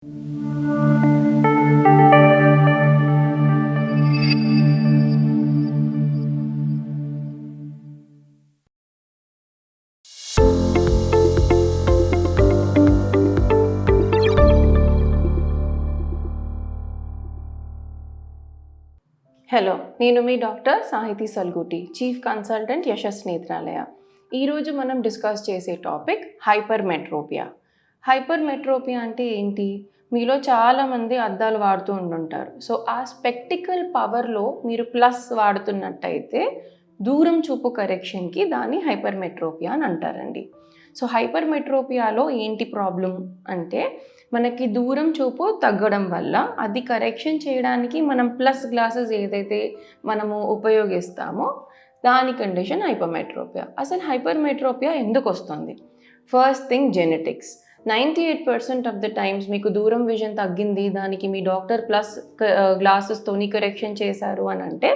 Hello, నేను మీ doctor Sahithi Salguti, chief consultant Yashas Netralaya. ఈరోజు మనం డిస్కస్ చేసే టాపిక్ హైపర్మెట్రోపియా. హైపర్మెట్రోపియా అంటే ఏంటి? మీలో చాలామంది అద్దాలు వాడుతూ ఉండుంటారు. సో ఆ స్పెక్టికల్ పవర్లో మీరు ప్లస్ వాడుతున్నట్టయితే దూరం చూపు కరెక్షన్కి దాన్ని హైపర్మెట్రోపియా అని అంటారండి. సో హైపర్మెట్రోపియాలో ఏంటి ప్రాబ్లం అంటే, మనకి దూరం చూపు తగ్గడం వల్ల అది కరెక్షన్ చేయడానికి మనం ప్లస్ గ్లాసెస్ ఏదైతే మనము ఉపయోగిస్తామో దాని కండిషన్ హైపర్మెట్రోపియా. అసలు హైపర్మెట్రోపియా ఎందుకు వస్తుంది? First thing, genetics. 98% of the times మీకు దూరం విజన్ తగ్గింది, దానికి మీ డాక్టర్ ప్లస్ గ్లాసెస్తోని కరెక్షన్ చేశారు అని అంటే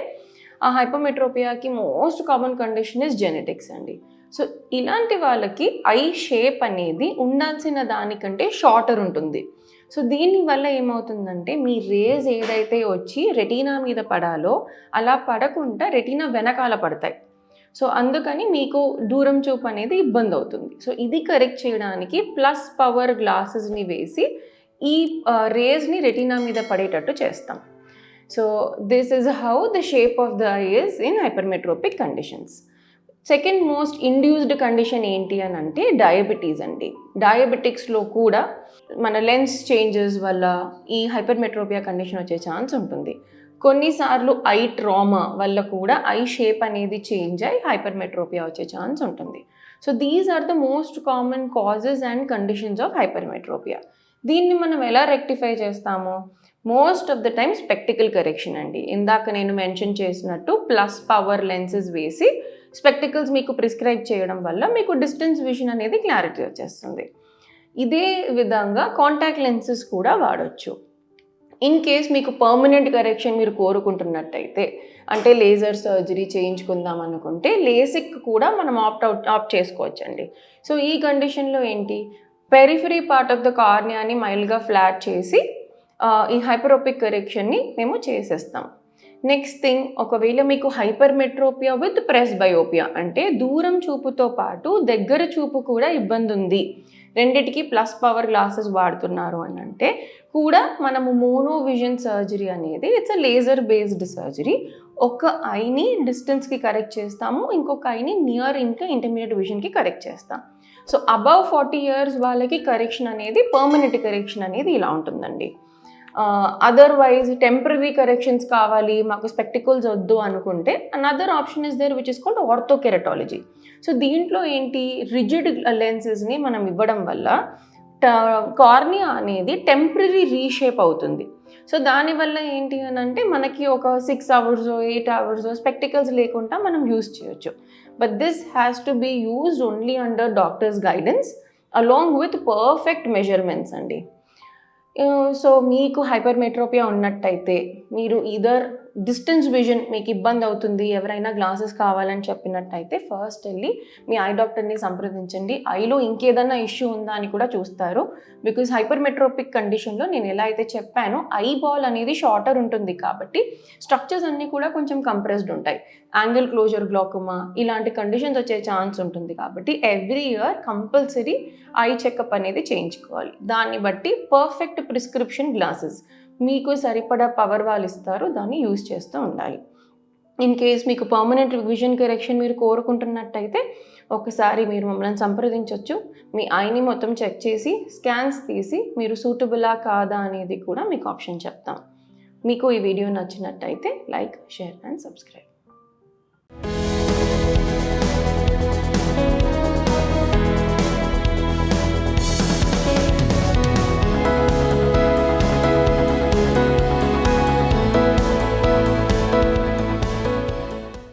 ఆ హైపర్మెట్రోపియాకి most common condition is genetics అండి. సో ఇలాంటి వాళ్ళకి ఐ షేప్ అనేది ఉండాల్సిన దానికంటే షార్టర్ ఉంటుంది. సో దీనివల్ల ఏమవుతుందంటే, మీ రేజ్ ఏదైతే వచ్చి రెటీనా మీద పడాలో అలా పడకుండా రెటీనా వెనకాల పడతాయి. సో అందుకని మీకు దూరం చూపు అనేది ఇబ్బంది అవుతుంది. సో ఇది కరెక్ట్ చేయడానికి ప్లస్ పవర్ గ్లాసెస్ని వేసి ఈ రేజ్ని రెటీనా మీద పడేటట్టు చేస్తాం. So this is how the shape of the eye is in hypermetropic conditions. Second most induced condition ఏంటి అని అంటే డయాబెటీస్ అండి. డయాబెటిక్స్లో కూడా మన లెన్స్ చేంజెస్ వల్ల ఈ హైపర్మెట్రోపియా కండిషన్ వచ్చే ఛాన్స్ ఉంటుంది. కొన్నిసార్లు ఐ ట్రామా వల్ల కూడా ఐ షేప్ అనేది చేంజ్ అయ్యి హైపర్మెట్రోపియా వచ్చే ఛాన్స్ ఉంటుంది. So these are the most common causes and conditions of hypermetropia. దీన్ని మనం ఎలా రెక్టిఫై చేస్తాము? Most of the time spectacle correction అండి. ఇందాక నేను మెన్షన్ చేసినట్టు ప్లస్ పవర్ లెన్సెస్ వేసి స్పెక్టికల్స్ మీకు ప్రిస్క్రైబ్ చేయడం వల్ల మీకు డిస్టెన్స్ విజన్ అనేది క్లారిటీ వచ్చేస్తుంది. ఇదే విధంగా కాంటాక్ట్ లెన్సెస్ కూడా వాడచ్చు. ఇన్ కేస్ మీకు పర్మనెంట్ కరెక్షన్ మీరు కోరుకుంటున్నట్టయితే, అంటే లేజర్ సర్జరీ చేయించుకుందాం అనుకుంటే లేసిక్ కూడా మనం ఆప్ట్ చేసుకోవచ్చండి. సో ఈ కండిషన్లో ఏంటి, పెరిఫరీ పార్ట్ ఆఫ్ ద కార్నియాని మైల్డ్గా ఫ్లాట్ చేసి ఈ హైపరోపిక్ కరెక్షన్ని మేము చేసేస్తాం. నెక్స్ట్ థింగ్, ఒకవేళ మీకు హైపర్మెట్రోపియా విత్ ప్రెస్బయోపియా అంటే దూరం చూపుతో పాటు దగ్గర చూపు కూడా ఇబ్బంది ఉంది, రెండిటికి ప్లస్ పవర్ గ్లాసెస్ వాడుతున్నారు అని అంటే కూడా మనము మోనో విజన్ సర్జరీ అనేది it's a laser based surgery. ఒక ఐని డిస్టెన్స్కి కరెక్ట్ చేస్తాము, ఇంకొక ఐని నియర్ ఇంకా ఇంటర్మీడియట్ విజన్కి కరెక్ట్ చేస్తాం. సో అబవ్ 40 years వాళ్ళకి కరెక్షన్ అనేది, పర్మనెంట్ కరెక్షన్ అనేది ఇలా ఉంటుందండి. అదర్వైజ్ టెంపరరీ కరెక్షన్స్ కావాలి, మాకు స్పెక్టికల్స్ వద్దు అనుకుంటే another option is there which is called orthokeratology. So దీంట్లో ఏంటి, రిజిడ్ లెన్సెస్ని మనం ఇవ్వడం వల్ల కార్నియా అనేది టెంపరరీ రీషేప్ అవుతుంది. సో దానివల్ల ఏంటి అని అంటే మనకి ఒక 6 hours 8 hours స్పెక్టికల్స్ లేకుండా మనం యూజ్ చేయొచ్చు. But this has to be used only under doctors guidance along with perfect measurements అండి. సో మీకు హైపర్మెట్రోపియా ఉన్నట్టయితే మీరు ఈదర్ డిస్టెన్స్ విజన్ మీకు ఇబ్బంది అవుతుంది, ఎవరైనా గ్లాసెస్ కావాలని చెప్పినట్టయితే ఫస్ట్ వెళ్ళి మీ ఐ డాక్టర్ని సంప్రదించండి. ఐలో ఇంకేదన్నా ఇష్యూ ఉందా అని కూడా చూస్తారు. బికాజ్ హైపర్మెట్రోపిక్ కండిషన్లో నేను ఎలా అయితే చెప్పానో ఐ బాల్ అనేది షార్టర్ ఉంటుంది కాబట్టి స్ట్రక్చర్స్ అన్నీ కూడా కొంచెం కంప్రెస్డ్ ఉంటాయి. యాంగిల్ క్లోజర్ గ్లాకోమా ఇలాంటి కండిషన్స్ వచ్చే ఛాన్స్ ఉంటుంది కాబట్టి every year compulsory eye checkup అనేది చేయించుకోవాలి. దాన్ని బట్టి పర్ఫెక్ట్ ప్రిస్క్రిప్షన్ గ్లాసెస్ మీకు సరిపడా పవర్ వాళ్ళు ఇస్తారు, దాన్ని యూజ్ చేస్తూ ఉండాలి. ఇన్ కేస్ మీకు పర్మనెంట్ విజన్ కరెక్షన్ మీరు కోరుకుంటున్నట్టయితే ఒకసారి మీరు మమ్మల్ని సంప్రదించవచ్చు. మీ ఐని మొత్తం చెక్ చేసి స్కాన్స్ తీసి మీరు సూటబులా కాదా అనేది కూడా మీకు ఆప్షన్ చెప్తాం. మీకు ఈ వీడియో నచ్చినట్టయితే లైక్, షేర్ అండ్ సబ్స్క్రైబ్.